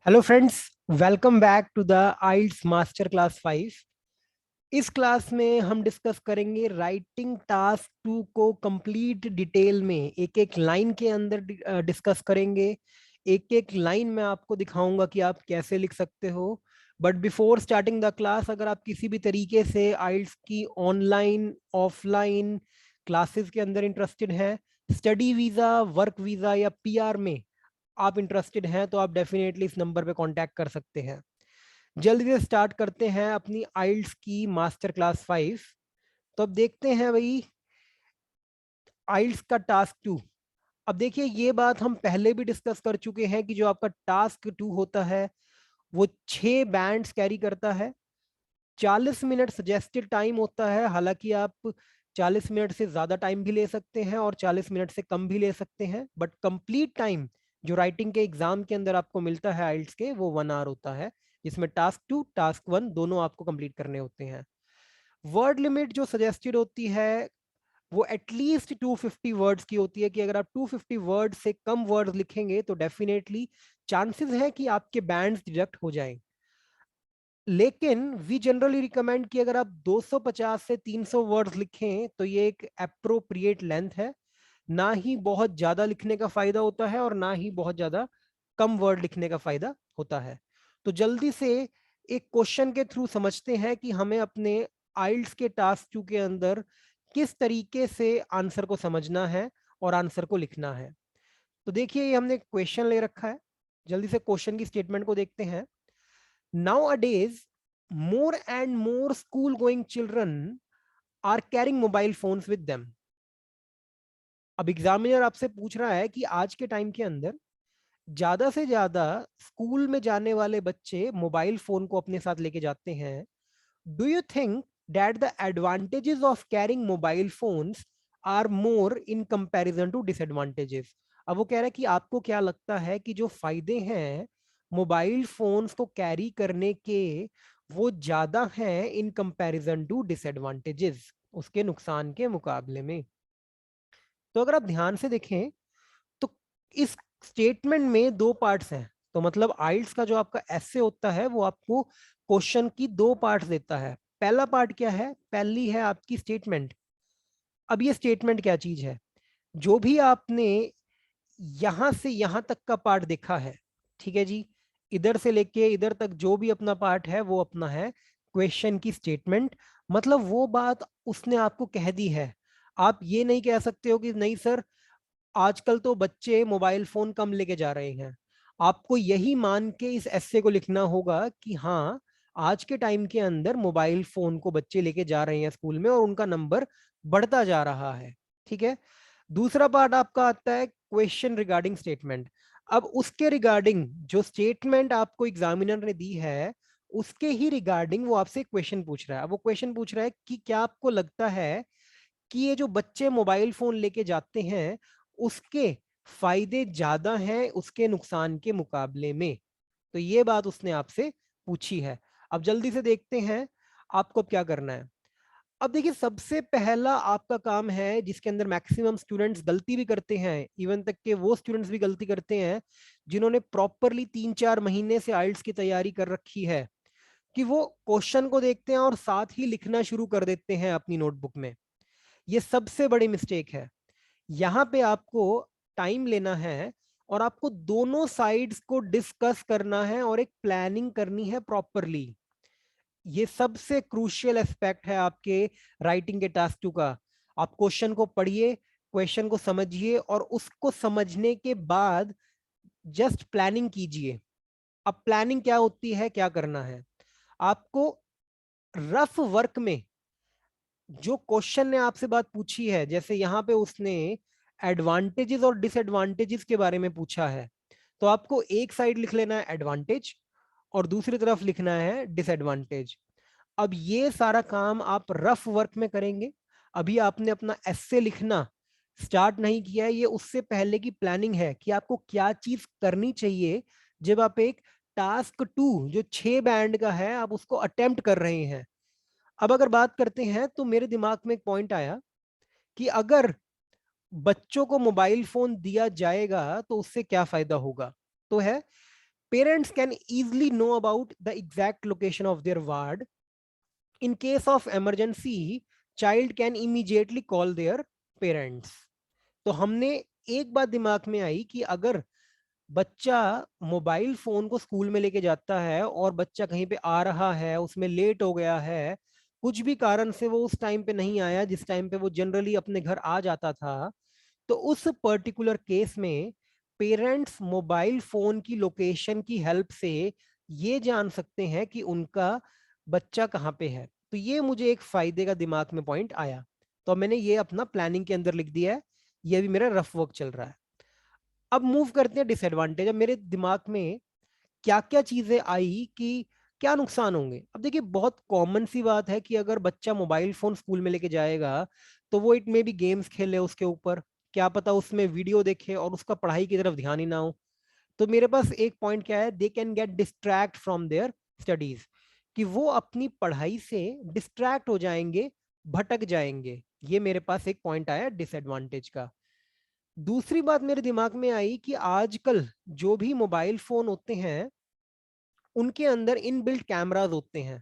Hello friends, welcome back to the IELTS master class 5। इस class में हम discuss करेंगे राइटिंग टास्क 2 को कंप्लीट डिटेल में, एक एक लाइन के अंदर डिस्कस करेंगे। एक एक लाइन में आपको दिखाऊंगा कि आप कैसे लिख सकते हो। But before starting the class, अगर आप किसी भी तरीके से आइल्स की ऑनलाइन ऑफलाइन क्लासेस के अंदर इंटरेस्टेड हैं, स्टडी वीज़ा, वर्क वीज़ा या पीआर में आप इंटरेस्टेड हैं, तो आप डेफिनेटली इस नंबर पे कांटेक्ट कर सकते हैं। जल्दी से स्टार्ट करते हैं अपनी आइल्स की मास्टर क्लास 5। तो अब देखते हैं भाई, आइल्स का टास्क 2। अब देखिए, ये बात हम पहले भी डिस्कस कर चुके हैं कि जो आपका टास्क 2 होता है वो 6 बैंड्स कैरी करता है। 40 मिनट सजेस्टेड टाइम होता है। हालांकि आप 40 मिनट से ज्यादा टाइम भी ले सकते हैं और 40 मिनट से कम भी ले सकते हैं, बट कंप्लीट टाइम जो राइटिंग के एग्जाम के अंदर आपको मिलता है आइल्स के, वो 1 आवर होता है, जिसमें टास्क 2 टास्क 1 दोनों आपको कंप्लीट करने होते हैं। वर्ड लिमिट जो सजेस्टेड होती है वो एटलीस्ट 250 वर्ड्स की होती है, कि अगर आप 250 वर्ड से कम वर्ड्स लिखेंगे तो डेफिनेटली चांसेस है कि आपके बैंड्स डिडक्ट हो जाएं। लेकिन वी जनरली रिकमेंड कि अगर आप 250 से 300 वर्ड्स लिखें तो ये एक अप्रोप्रिएट लेंथ है। ना ही बहुत ज्यादा लिखने का फायदा होता है और ना ही बहुत ज्यादा कम वर्ड लिखने का फायदा होता है। तो जल्दी से एक क्वेश्चन के थ्रू समझते हैं कि हमें अपने आइल्स के टास्क 2 के अंदर किस तरीके से आंसर को समझना है और आंसर को लिखना है। तो देखिए, ये हमने क्वेश्चन ले रखा है। जल्दी से क्वेश्चन की स्टेटमेंट को देखते हैं। Nowadays, more and more school going children are carrying mobile phones with them. अब एग्जामिनर आपसे पूछ रहा है कि आज के टाइम के अंदर ज्यादा से ज्यादा स्कूल में जाने वाले बच्चे मोबाइल फोन को अपने साथ लेके जाते हैं। Do you think that the advantages of carrying mobile phones are more in comparison to disadvantages? अब वो कह रहा है कि आपको क्या लगता है कि जो फायदे हैं मोबाइल फोन्स को कैरी करने के, वो ज्यादा हैं इन कंपैरिजन टू डिसएडवांटेजेस, उसके नुकसान के मुकाबले में? तो अगर आप ध्यान से देखें तो इस स्टेटमेंट में दो पार्ट्स हैं। तो मतलब आइल्स का जो आपका एसे होता है वो आपको क्वेश्चन की दो पार्ट्स देता है। पहला पार्ट क्या है? पहली है आपकी स्टेटमेंट। अब ये स्टेटमेंट क्या चीज है? जो भी आपने यहां से यहां तक का पार्ट देखा है, ठीक है जी, इधर से लेके इधर तक जो भी अपना पार्ट है वो अपना है क्वेश्चन की स्टेटमेंट। मतलब वो बात उसने आपको कह दी है। आप ये नहीं कह सकते हो कि नहीं सर, आजकल तो बच्चे मोबाइल फोन कम लेके जा रहे हैं। आपको यही मान के इस एस्से को लिखना होगा कि हाँ, आज के टाइम के अंदर मोबाइल फोन को बच्चे लेके जा रहे हैं स्कूल में और उनका नंबर बढ़ता जा रहा है। ठीक है। दूसरा पार्ट आपका आता है क्वेश्चन रिगार्डिंग स्टेटमेंट। अब उसके रिगार्डिंग जो स्टेटमेंट आपको एग्जामिनर ने दी है, उसके ही रिगार्डिंग वो आपसे क्वेश्चन पूछ रहा है। वो क्वेश्चन पूछ रहा है कि क्या आपको लगता है कि ये जो बच्चे मोबाइल फोन लेके जाते हैं उसके फायदे ज्यादा हैं उसके नुकसान के मुकाबले में? तो ये बात उसने आपसे पूछी है। अब जल्दी से देखते हैं आपको क्या करना है। अब देखिए, सबसे पहला आपका काम है जिसके अंदर मैक्सिमम स्टूडेंट्स गलती भी करते हैं, इवन तक के वो स्टूडेंट्स भी गलती करते हैं जिन्होंने प्रॉपरली 3-4 महीने से आइल्स की तैयारी कर रखी है, कि वो क्वेश्चन को देखते हैं और साथ ही लिखना शुरू कर देते हैं अपनी नोटबुक में। ये सबसे बड़ी मिस्टेक है। यहाँ पे आपको टाइम लेना है और आपको दोनों साइड्स को डिस्कस करना है और एक प्लानिंग करनी है प्रॉपरली। ये सबसे क्रूशियल एस्पेक्ट है आपके राइटिंग के टास्क 2 का। आप क्वेश्चन को पढ़िए, क्वेश्चन को समझिए और उसको समझने के बाद जस्ट प्लानिंग कीजिए। अब प्लानिंग क्या होती है, क्या करना है आपको? रफ वर्क में जो क्वेश्चन ने आपसे बात पूछी है, जैसे यहां पे उसने एडवांटेजेस और डिसएडवांटेजेस के बारे में पूछा है, तो आपको एक साइड लिख लेना है एडवांटेज और दूसरी तरफ लिखना है डिसएडवांटेज। अब ये सारा काम आप रफ वर्क में करेंगे। अभी आपने अपना एस्से लिखना स्टार्ट नहीं किया है, ये उससे पहले की प्लानिंग है कि आपको क्या चीज करनी चाहिए जब आप एक टास्क 2 जो 6 बैंड का है आप उसको अटेम्प्ट कर रहे हैं। अब अगर बात करते हैं तो मेरे दिमाग में एक पॉइंट आया कि अगर बच्चों को मोबाइल फोन दिया जाएगा तो उससे क्या फायदा होगा। तो है Parents can easily know about the exact location of their ward. In case of emergency, child can immediately call their parents. तो हमने एक बात दिमाग में आई कि अगर बच्चा मोबाइल फोन को स्कूल में लेके जाता है और बच्चा कहीं पे आ रहा है, उसमें लेट हो गया है, कुछ भी कारण से वो उस टाइम पे नहीं आया जिस टाइम पे वो जनरली अपने घर आ जाता था, तो उस पर्टिकुलर केस में पेरेंट्स मोबाइल फोन की लोकेशन की हेल्प से ये जान सकते हैं कि उनका बच्चा कहाँ पे है। तो ये मुझे एक फायदे का दिमाग में पॉइंट आया, तो मैंने ये अपना प्लानिंग के अंदर लिख दिया है। ये भी मेरा रफ वर्क चल रहा है। अब मूव करते हैं डिसएडवांटेज। अब मेरे दिमाग में क्या क्या चीजें आई कि क्या नुकसान होंगे। अब देखिए, बहुत कॉमन सी बात है कि अगर बच्चा मोबाइल फोन स्कूल में लेके जाएगा तो वो इट में भी गेम्स खेले उसके ऊपर, क्या पता उसमें वीडियो देखे और उसका पढ़ाई की तरफ ध्यान ही ना हो। तो मेरे पास एक पॉइंट क्या है, they can get distract from their studies, कि वो अपनी पढ़ाई से डिस्ट्रैक्ट हो जाएंगे, भटक जाएंगे। ये मेरे पास एक पॉइंट आया डिसएडवांटेज का। दूसरी बात मेरे दिमाग में आई कि आजकल जो भी मोबाइल फोन होते हैं उनके अंदर इनबिल्ट कैमरास होते हैं।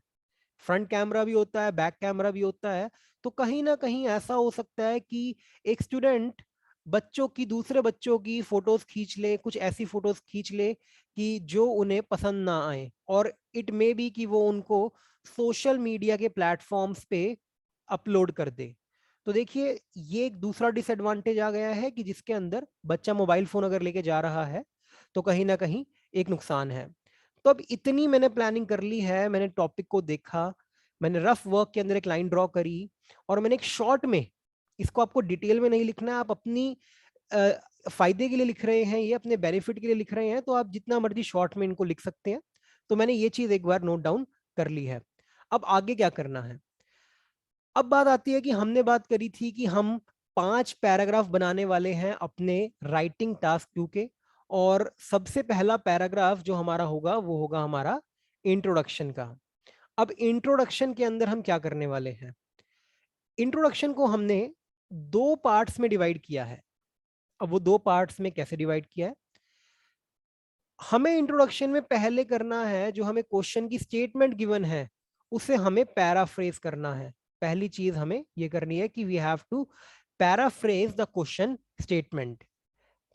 फ्रंट कैमरा भी होता है, बैक कैमरा भी होता है। तो कहीं ना कहीं ऐसा हो सकता है कि एक स्टूडेंट बच्चों की, दूसरे बच्चों की फोटोज खींच ले, कुछ ऐसी फोटोज खींच ले कि जो उन्हें पसंद ना आए, और इट मे बी कि वो उनको सोशल मीडिया के प्लेटफॉर्म्स पे अपलोड कर दे। तो देखिए, ये एक दूसरा डिसएडवांटेज आ गया है कि जिसके अंदर बच्चा मोबाइल फोन अगर लेके जा रहा है तो कहीं ना कहीं एक नुकसान है। तो अब इतनी मैंने प्लानिंग कर ली है, मैंने टॉपिक को देखा, मैंने रफ वर्क के अंदर एक लाइन ड्रॉ करी, और मैंने एक शॉर्ट में, इसको आपको डिटेल में नहीं लिखना है, आप अपनी फायदे के लिए लिख रहे हैं, ये अपने बेनिफिट के लिए लिख रहे हैं, तो आप जितना मर्जी शॉर्ट में इनको लिख सकते हैं। तो मैंने ये चीज एक बार नोट डाउन कर ली है। अब आगे क्या करना है। अब बात आती है कि हमने बात करी थी कि हम 5 पैराग्राफ बनाने वाले हैं अपने राइटिंग टास्क 2 के। और सबसे पहला पैराग्राफ जो हमारा होगा वो होगा हमारा इंट्रोडक्शन का। अब इंट्रोडक्शन के अंदर हम क्या करने वाले हैं, इंट्रोडक्शन को हमने 2 पार्ट्स में डिवाइड किया है। अब वो 2 पार्ट्स में कैसे डिवाइड किया है, हमें इंट्रोडक्शन में पहले करना है जो हमें क्वेश्चन की स्टेटमेंट गिवन है उसे हमें पैराफ्रेज करना है। पहली चीज हमें ये करनी है कि we have to paraphrase the question statement.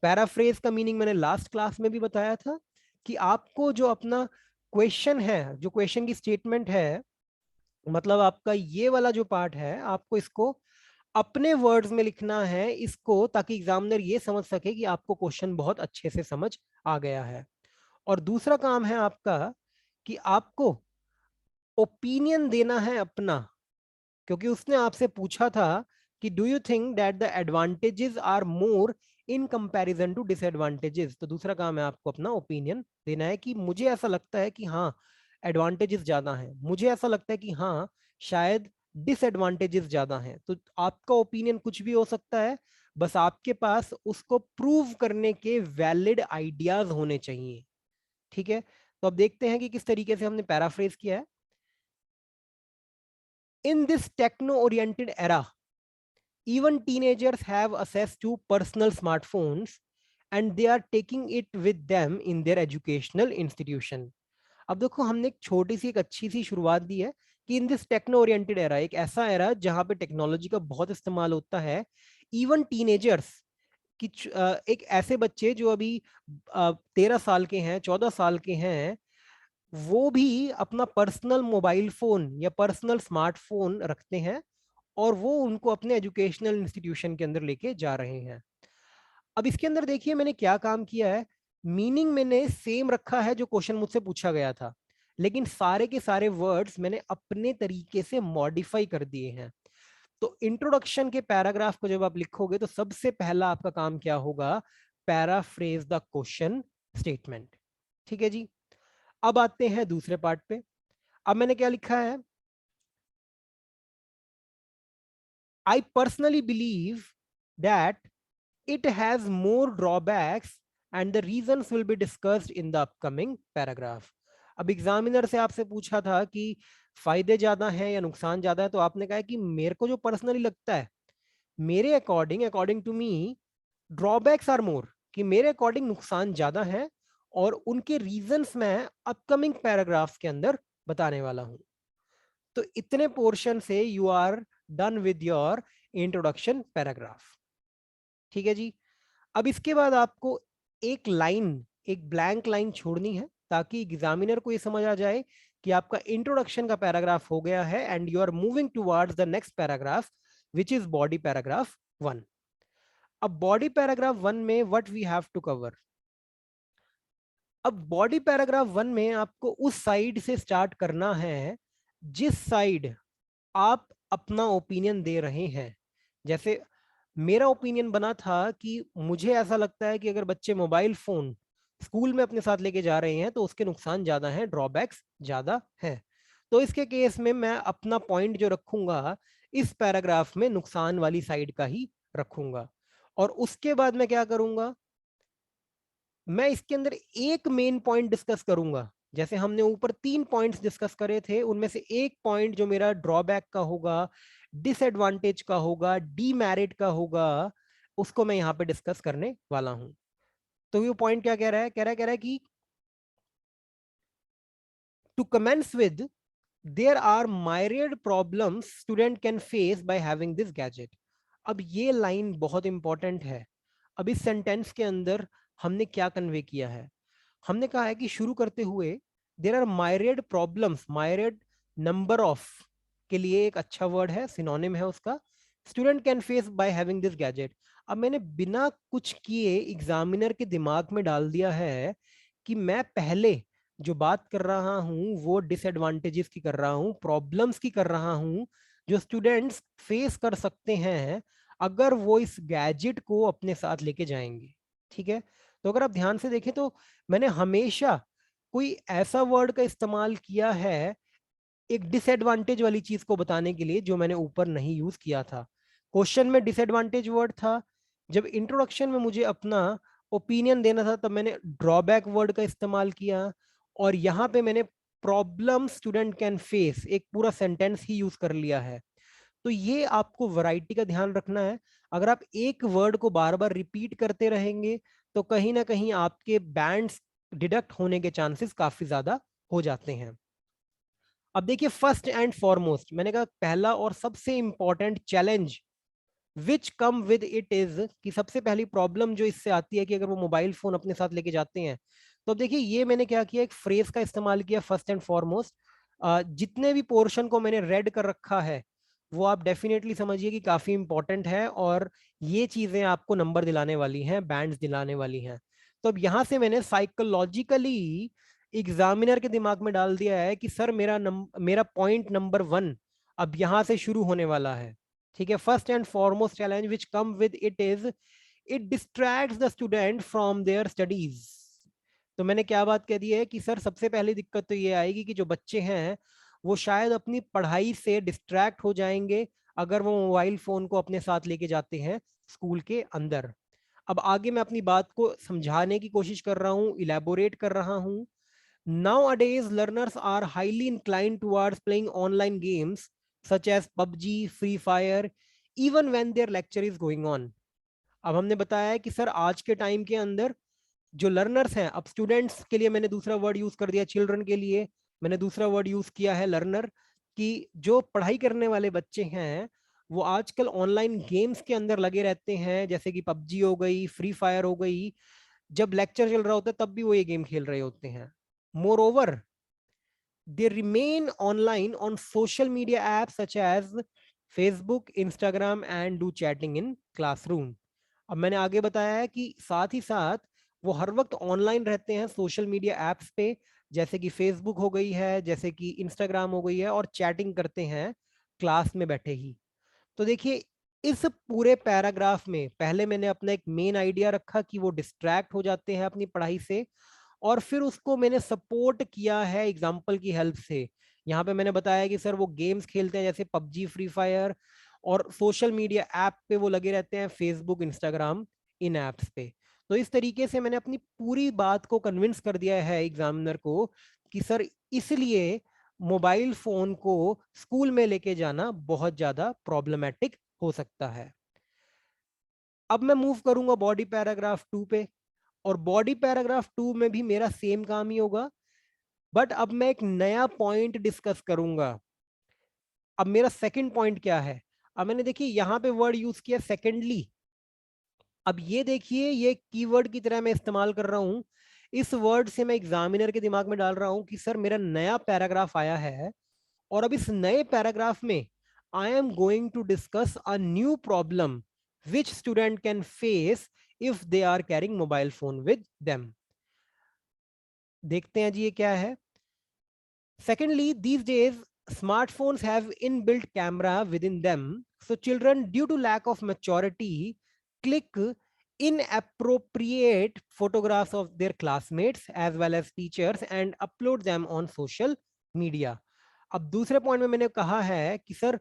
Paraphrase का मीनिंग मैंने लास्ट क्लास में भी बताया था कि आपको जो अपना क्वेश्चन है, जो क्वेश्चन की स्टेटमेंट है, मतलब आपका ये वाला जो पार्ट है, आपको इसको अपने वर्ड्स में लिखना है इसको, ताकि एग्जामिनर ये समझ सके कि आपको क्वेश्चन बहुत अच्छे से समझ आ गया है। और दूसरा काम है आपका कि आपको ओपिनियन देना है अपना, क्योंकि उसने आपसे पूछा था कि do you think that the advantages are more in comparison to disadvantages. तो दूसरा काम है आपको अपना ओपिनियन देना है कि मुझे ऐसा लगता है कि हाँ एडवांटेजेस ज्यादा हैं, मुझे ऐसा लगता है कि हाँ शायद डिसएडवांटेजेस ज्यादा हैं। तो आपका ओपिनियन कुछ भी हो सकता है, बस आपके पास उसको प्रूव करने के वैलिड आइडियाज होने चाहिए। ठीक है, तो अब देखते हैं कि किस तरीके से हमने पैराफ्रेज किया है। In this techno oriented era, even teenagers have access to personal smartphones and they are taking it with them in their educational institution. अब देखो, हमने एक छोटी सी, एक अच्छी सी शुरुआत दी है कि in this techno oriented era, एक ऐसा एरा जहां पे टेक्नोलॉजी का बहुत इस्तेमाल होता है। इवन टीनेजर्स कि एक ऐसे बच्चे जो अभी 13 साल के हैं, 14 साल के हैं, वो भी अपना पर्सनल मोबाइल फोन या पर्सनल स्मार्टफोन रखते हैं और वो उनको अपने एजुकेशनल इंस्टीट्यूशन के अंदर लेके जा रहे हैं। अब इसके अंदर देखिए मैंने क्या काम किया है, मीनिंग मैंने सेम रखा है जो क्वेश्चन मुझसे पूछा गया था, लेकिन सारे के सारे वर्ड्स मैंने अपने तरीके से मॉडिफाई कर दिए हैं। तो इंट्रोडक्शन के पैराग्राफ को जब आप लिखोगे तो सबसे पहला आपका काम क्या होगा, पैराफ्रेज द क्वेश्चन स्टेटमेंट। ठीक है जी। अब आते हैं दूसरे पार्ट पे। अब मैंने क्या लिखा है, I personally believe that it has more drawbacks and the reasons will be discussed in the upcoming paragraph. अब एग्जामिनर से आपसे पूछा था कि फायदे ज्यादा हैं या नुकसान ज्यादा है, तो आपने कहा कि मेरे को जो पर्सनली लगता है, मेरे according, according to me drawbacks are more, कि मेरे अकॉर्डिंग नुकसान ज्यादा है और उनके रीजंस मैं अपकमिंग पैराग्राफ्स के अंदर बताने वाला हूं। तो इतने पोर्शन से you are done with your introduction paragraph. ठीक है जी। अब इसके बाद आपको एक लाइन, एक ब्लैंक लाइन छोड़नी है ताकि एग्जामिनर को ये समझ आ जाए कि आपका इंट्रोडक्शन का पैराग्राफ हो गया है and you are moving towards the next paragraph which is body paragraph 1। अब बॉडी पैराग्राफ 1 में what we have to cover. अब बॉडी पैराग्राफ 1 में आपको उस साइड से स्टार्ट करना है जिस साइड आप अपना ओपिनियन दे रहे हैं। जैसे मेरा ओपिनियन बना था कि मुझे ऐसा लगता है कि अगर बच्चे मोबाइल फोन स्कूल में अपने साथ लेके जा रहे हैं तो उसके नुकसान ज्यादा हैं, ड्रॉबैक्स ज्यादा हैं। तो इसके केस में मैं अपना पॉइंट जो रखूंगा इस पैराग्राफ में नुकसान वाली साइड का ही रखूंगा। और उसके बाद मैं क्या करूंगा, मैं इसके अंदर एक मेन पॉइंट डिस्कस करूंगा। जैसे हमने ऊपर 3 पॉइंट्स डिस्कस करे थे, उनमें से एक पॉइंट जो मेरा ड्रॉबैक का होगा, डिसएडवांटेज का होगा, डीमेरिट का होगा, उसको मैं यहां पे डिस्कस करने वाला हूं। तो ये पॉइंट क्या कह रहा है, कह रहा है कि to commence with there are myriad problems student can face by having this gadget। अब ये लाइन बहुत इंपॉर्टेंट है। अब इस सेंटेंस के अंदर हमने क्या कन्वे किया है, हमने कहा है कि शुरू करते हुए there are myriad problems, myriad number of के लिए एक अच्छा वर्ड है, सिनोनिम है उसका, student can face by having this gadget. अब मैंने बिना कुछ किए एग्जामिनर के दिमाग में डाल दिया है कि मैं पहले जो बात कर रहा हूं वो डिसएडवांटेजेस की कर रहा हूं, प्रॉब्लम्स की कर रहा हूं जो स्टूडेंट्स फेस कर सकते हैं अगर वो इस गैजेट को अपने साथ लेके जाएंगे। ठीक है। तो अगर आप ध्यान से देखें तो मैंने हमेशा कोई ऐसा वर्ड का इस्तेमाल किया है एक डिसएडवांटेज वाली चीज को बताने के लिए जो मैंने ऊपर नहीं यूज किया था। क्वेश्चन में डिसएडवांटेज वर्ड था, जब इंट्रोडक्शन में मुझे अपना ओपिनियन देना था तब मैंने ड्रॉबैक वर्ड का इस्तेमाल किया, और यहां पे मैंने प्रॉब्लम स्टूडेंट कैन फेस एक पूरा सेंटेंस ही यूज कर लिया है। तो ये आपको वैरायटी का ध्यान रखना है। अगर आप एक वर्ड को बार बार रिपीट करते रहेंगे तो कहीं ना कहीं आपके बैंड्स डिडक्ट होने के चांसेस काफी ज्यादा हो जाते हैं। अब देखिए फर्स्ट एंड फॉरमोस्ट मैंने कहा पहला और सबसे important challenge which come with it is कि सबसे पहली प्रॉब्लम जो इससे आती है कि अगर वो मोबाइल फोन अपने साथ लेके जाते हैं। तो अब देखिए ये मैंने क्या किया, एक फ्रेज का इस्तेमाल किया फर्स्ट एंड फॉरमोस्ट। जितने भी पोर्शन को मैंने रेड कर रखा है वो आप डेफिनेटली समझिए कि काफी इंपॉर्टेंट है और ये चीजें आपको नंबर दिलाने वाली हैं, बैंड्स दिलाने वाली हैं। तो अब यहां से मैंने साइकोलॉजिकली एग्जामिनर के दिमाग में डाल दिया है कि सर मेरा पॉइंट नंबर 1 अब यहां से शुरू होने वाला है। ठीक है। First and foremost challenge which come with it is it distracts the student from their studies. तो मैंने क्या बात कह दी है कि सर सबसे पहली दिक्कत तो ये आएगी कि जो बच्चे हैं वो शायद अपनी पढ़ाई से डिस्ट्रैक्ट हो जाएंगे अगर वो मोबाइल फोन को अपने साथ लेके जाते हैं स्कूल के अंदर। अब आगे मैं अपनी बात को समझाने की कोशिश कर रहा हूँ, इलेबोरेट कर रहा हूँ। Nowadays, learners are highly inclined towards playing online games such as PUBG, Free Fire, even when their lecture is going on। अब हमने बताया है कि सर आज के टाइम के अंदर जो लर्नर्स हैं, अब स्टूडेंट्स के लिए मैंने दूसरा वर्ड यूज कर दिया, चिल्ड्रन के लिए मैंने दूसरा वर्ड यूज किया है लर्नर, कि जो पढ़ाई करने वाले बच्चे हैं वो आजकल ऑनलाइन गेम्स के अंदर लगे रहते हैं, जैसे कि पबजी हो गई, फ्री फायर हो गई। जब लेक्चर चल रहा होता है तब भी वो ये गेम खेल रहे होते हैं। More over they remain online on social media apps such as Facebook, Instagram and do chatting in classroom। अब मैंने आगे बताया है कि साथ ही साथ वो हर वक्त ऑनलाइन रहते हैं सोशल मीडिया एप्स पे, जैसे कि फेसबुक हो गई है, जैसे कि इंस्टाग्राम हो गई है, और चैटिंग करते हैं क्लास में बैठे ही। तो देखिए इस पूरे पैराग्राफ में पहले मैंने अपना एक मेन आइडिया रखा कि वो डिस्ट्रैक्ट हो जाते हैं अपनी पढ़ाई से, और फिर उसको मैंने सपोर्ट किया है एग्जाम्पल की हेल्प से। यहाँ पे मैंने बताया कि सर वो गेम्स खेलते हैं जैसे पबजी, फ्री फायर, और सोशल मीडिया ऐप पे वो लगे रहते हैं, फेसबुक, इंस्टाग्राम, इन ऐप्स पे। तो इस तरीके से मैंने अपनी पूरी बात को कन्विंस कर दिया है एग्जामिनर को कि सर इसलिए मोबाइल फोन को स्कूल में लेके जाना बहुत ज्यादा प्रॉब्लमेटिक हो सकता है। अब मैं मूव करूंगा बॉडी पैराग्राफ 2 पे। और बॉडी पैराग्राफ 2 में भी मेरा सेम काम ही होगा, बट अब मैं एक नया पॉइंट डिस्कस करूंगा। अब मेरा सेकंड पॉइंट क्या है? अब मैंने देखिए यहां पे वर्ड यूज किया सेकेंडली। अब ये देखिए ये कीवर्ड की तरह मैं इस्तेमाल कर रहा हूं। इस वर्ड से मैं एग्जामिनर के दिमाग में डाल रहा हूं कि सर मेरा नया पैराग्राफ आया है, और अब इस नए पैराग्राफ में I am going to discuss a new problem which student can face if they are carrying mobile phone with them. देखते हैं जी ये क्या है। Secondly, these days, smartphones have inbuilt camera within them. So children, due to lack of maturity, click inappropriate photographs of their classmates as well as teachers and upload them on social media. अब दूसरे point में मैंने कहा है कि sir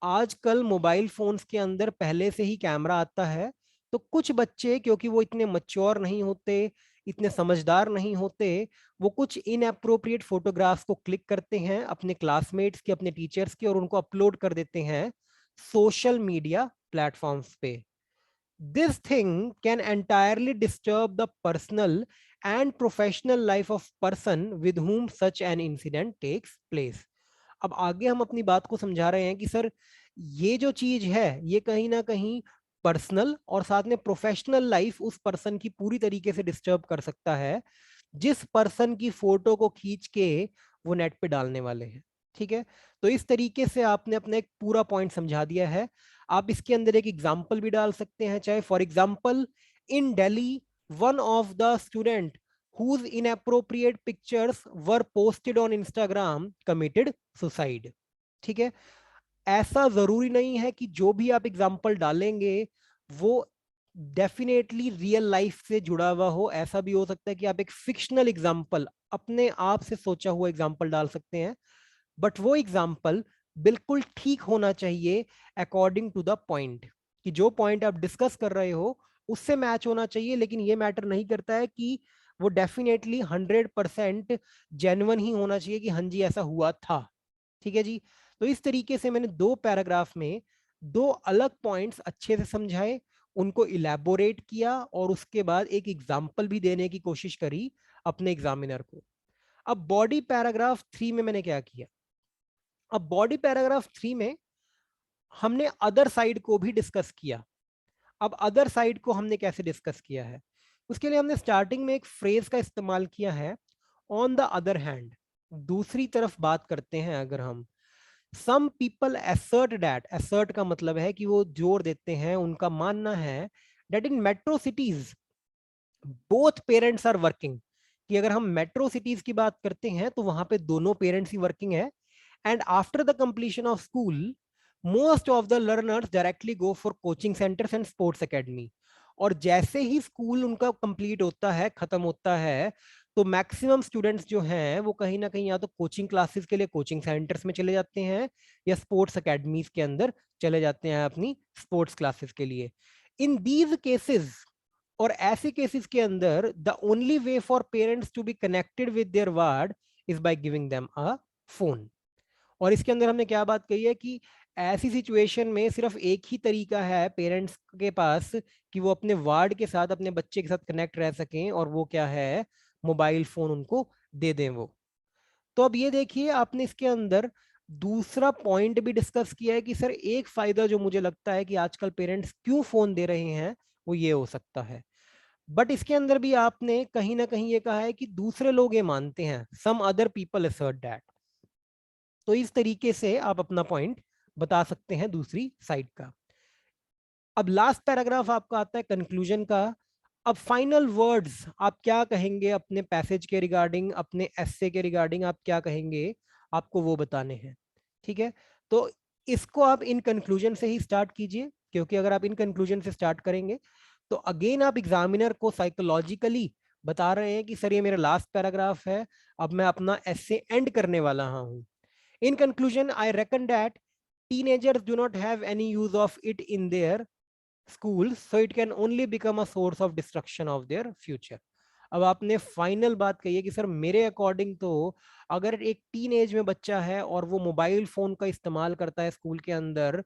आजकल mobile phones के अंदर पहले से ही कैमरा आता है, तो कुछ बच्चे क्योंकि वो इतने मच्योर नहीं होते, इतने समझदार नहीं होते, वो कुछ इनअप्रोप्रिएट फोटोग्राफ्स को क्लिक करते हैं अपने क्लासमेट्स के, अपने टीचर्स के, और उनको अपलोड कर देते हैं सोशल मीडिया प्लेटफॉर्म्स पे। This thing can entirely disturb the personal and professional life of person with whom such an incident takes place। अब आगे हम अपनी बात को समझा रहे हैं कि सर ये जो चीज है ये कहीं ना कहीं पर्सनल और साथ में प्रोफेशनल लाइफ उस पर्सन की पूरी तरीके से डिस्टर्ब कर सकता है जिस पर्सन की फोटो को खींच के वो नेट पे डालने वाले हैं। ठीक है, तो इस तरीके से आपने अपना एक पूरा पॉइंट समझा दिया है। आप इसके अंदर एक एग्जाम्पल भी डाल सकते हैं, चाहे for example in Delhi one of the student whose inappropriate pictures were posted on Instagram committed suicide। ठीक है, ऐसा जरूरी नहीं है कि जो भी आप एग्जाम्पल डालेंगे वो डेफिनेटली रियल लाइफ से जुड़ा हुआ हो। ऐसा भी हो सकता है कि आप एक फिक्शनल एग्जाम्पल, अपने आप से सोचा हुआ एग्जाम्पल डाल सकते हैं, बट वो एग्जाम्पल बिल्कुल ठीक होना चाहिए अकॉर्डिंग टू द पॉइंट, कि जो पॉइंट आप डिस्कस कर रहे हो उससे मैच होना चाहिए। लेकिन ये मैटर नहीं करता है कि वो डेफिनेटली 100% जेन्युइन ही होना चाहिए कि हाँ जी ऐसा हुआ था। ठीक है जी, तो इस तरीके से मैंने दो पैराग्राफ में दो अलग पॉइंट्स अच्छे से समझाए, उनको इलेबोरेट किया और उसके बाद एक एग्जाम्पल भी देने की कोशिश करी अपने एग्जामिनर को। अब बॉडी पैराग्राफ 3 में मैंने क्या किया? अब बॉडी पैराग्राफ 3 में हमने अदर साइड को भी डिस्कस किया। अब अदर साइड को हमने कैसे डिस्कस किया है? उसके लिए हमने स्टार्टिंग में एक फ्रेज का इस्तेमाल किया है, ऑन द अदर हैंड। दूसरी तरफ बात करते हैं अगर हम, सम पीपल एसर्ट दैट, एसर्ट का मतलब है कि वो जोर देते हैं, उनका मानना है that in metro cities both parents are working, कि अगर हम मेट्रो सिटीज की बात करते हैं तो वहां पे दोनों पेरेंट्स ही वर्किंग है। And after the completion of school most of the learners directly go for coaching centres and sports academy. और जैसे ही स्कूल उनका कंप्लीट होता है, खत्म होता है, तो मैक्सिमम स्टूडेंट्स जो हैं वो कहीं ना कहीं या तो कोचिंग क्लासेस के लिए कोचिंग सेंटर्स में चले जाते हैं या स्पोर्ट्स एकेडमीज के अंदर चले जाते हैं अपनी स्पोर्ट्स क्लासेस के लिए। इन दीज केसेस, और ऐसे केसेस के अंदर the only way for parents to be connected with their ward is by giving them a phone. और इसके अंदर हमने क्या बात कही है कि ऐसी सिचुएशन में सिर्फ एक ही तरीका है पेरेंट्स के पास कि वो अपने वार्ड के साथ, अपने बच्चे के साथ कनेक्ट रह सकें, और वो क्या है, मोबाइल फोन उनको दे दें वो। तो अब ये देखिए आपने इसके अंदर दूसरा पॉइंट भी डिस्कस किया है कि सर एक फायदा जो मुझे लगता है कि आजकल पेरेंट्स क्यों फोन दे रहे हैं वो ये हो सकता है। बट इसके अंदर भी आपने कहीं ना कहीं ये कहा है कि दूसरे लोग ये मानते हैं, some other people assert that. तो इस तरीके से आप अपना पॉइंट बता सकते हैं दूसरी साइड का। अब लास्ट पैराग्राफ आपका आता है कंक्लूजन का। अब फाइनल वर्ड्स आप क्या कहेंगे अपने पैसेज के रिगार्डिंग, अपने एस्से के रिगार्डिंग आप क्या कहेंगे, आपको वो बताने हैं। ठीक है, तो इसको आप इन कंक्लूजन से ही स्टार्ट कीजिए, क्योंकि अगर आप इन कंक्लूजन से स्टार्ट करेंगे तो अगेन आप एग्जामिनर को साइकोलॉजिकली बता रहे हैं कि सर ये मेरा लास्ट पैराग्राफ है, अब मैं अपना एस्से एंड करने वाला हूं। In conclusion, I reckon that teenagers do not have any use of it in their schools, so it can only become a source of destruction of their future। अब आपने final बात कही है कि सर मेरे अकॉर्डिंग तो अगर एक टीन एज में बच्चा है और वो मोबाइल फोन का इस्तेमाल करता है स्कूल के अंदर,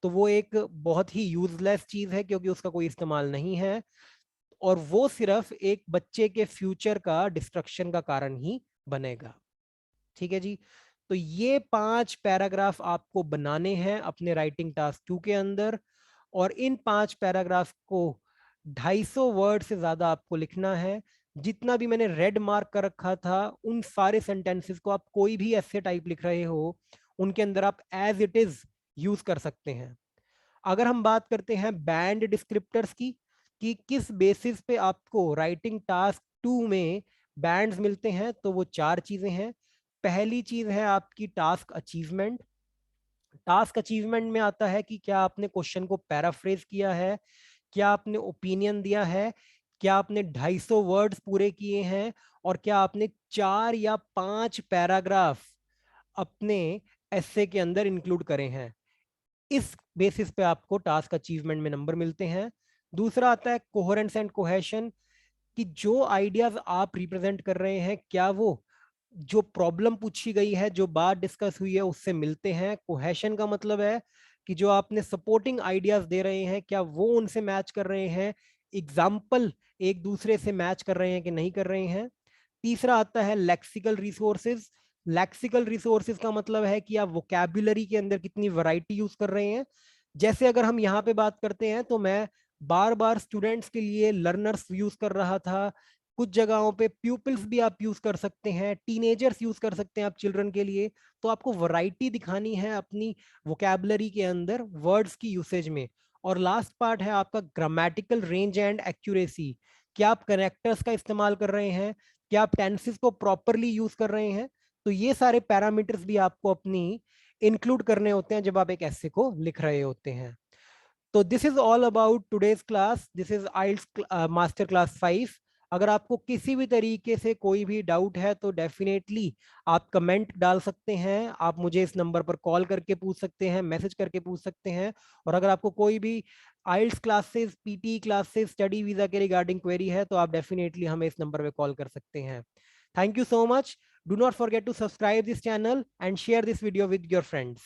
तो वो एक बहुत ही यूजलेस चीज है क्योंकि उसका कोई इस्तेमाल नहीं है। और वो सिर्फ एक बच्चे के फ्यूचर का डिस्ट्रक्शन का कारण ही बनेगा। ठीक है जी। तो ये 5 पैराग्राफ आपको बनाने हैं अपने राइटिंग टास्क 2 के अंदर, और इन 5 पैराग्राफ को 250 वर्ड से ज्यादा आपको लिखना है। जितना भी मैंने रेड मार्क कर रखा था उन सारे सेंटेंसेस को आप कोई भी ऐसे टाइप लिख रहे हो उनके अंदर आप एज इट इज यूज कर सकते हैं। अगर हम बात करते हैं बैंड डिस्क्रिप्टर्स की, कि किस बेसिस पे आपको राइटिंग टास्क 2 में बैंड्स मिलते हैं, तो वो 4 चीजें हैं। पहली चीज है आपकी टास्क अचीवमेंट। टास्क अचीवमेंट में आता है कि क्या आपने क्वेश्चन को पैराफ्रेज किया है, क्या आपने ओपिनियन दिया है, क्या आपने 250 वर्ड्स पूरे किए हैं, और क्या आपने 4 या 5 पैराग्राफ अपने एसे के अंदर इंक्लूड करे हैं। इस बेसिस पे आपको टास्क अचीवमेंट में नंबर मिलते हैं। दूसरा आता है कोहेरेंस एंड कोहेशन, कि जो आइडियाज आप रिप्रेजेंट कर रहे हैं क्या वो जो प्रॉब्लम पूछी गई है, जो बात डिस्कस हुई है, उससे मिलते हैं। कोहेशन का मतलब है कि जो आपने सपोर्टिंग आइडियाज दे रहे हैं क्या वो उनसे मैच कर रहे हैं, एग्जाम्पल एक दूसरे से मैच कर रहे हैं कि नहीं कर रहे हैं। तीसरा आता है लेक्सिकल रिसोर्सेज। लेक्सिकल रिसोर्सेज का मतलब है कि आप वोकैबुलरी के अंदर कितनी वैरायटी यूज कर रहे हैं। जैसे अगर हम यहाँ पे बात करते हैं तो मैं बार बार स्टूडेंट्स के लिए लर्नर्स यूज कर रहा था, कुछ जगहों पे प्यूपिल्स भी आप यूज कर सकते हैं, टीनेजर्स यूज कर सकते हैं आप चिल्ड्रन के लिए। तो आपको वैरायटी दिखानी है अपनी वोकैबुलरी के अंदर वर्ड्स की यूसेज में। और लास्ट पार्ट है आपका ग्रामेटिकल रेंज एंड एक्यूरेसी। क्या आप कनेक्टर्स का इस्तेमाल कर रहे हैं, क्या आप टेंसेस को प्रॉपरली यूज कर रहे हैं। तो ये सारे पैरामीटर्स भी आपको अपनी इंक्लूड करने होते हैं जब आप एक ऐसे को लिख रहे होते हैं। तो this is all about today's class. This is IELTS master class 5। अगर आपको किसी भी तरीके से कोई भी डाउट है तो डेफिनेटली आप कमेंट डाल सकते हैं, आप मुझे इस नंबर पर कॉल करके पूछ सकते हैं, मैसेज करके पूछ सकते हैं। और अगर आपको कोई भी IELTS classes, PT classes, study visa के रिगार्डिंग क्वेरी है तो आप डेफिनेटली हमें इस नंबर पे कॉल कर सकते हैं। Thank you so much. Do not forget to subscribe this channel and share this video with your friends.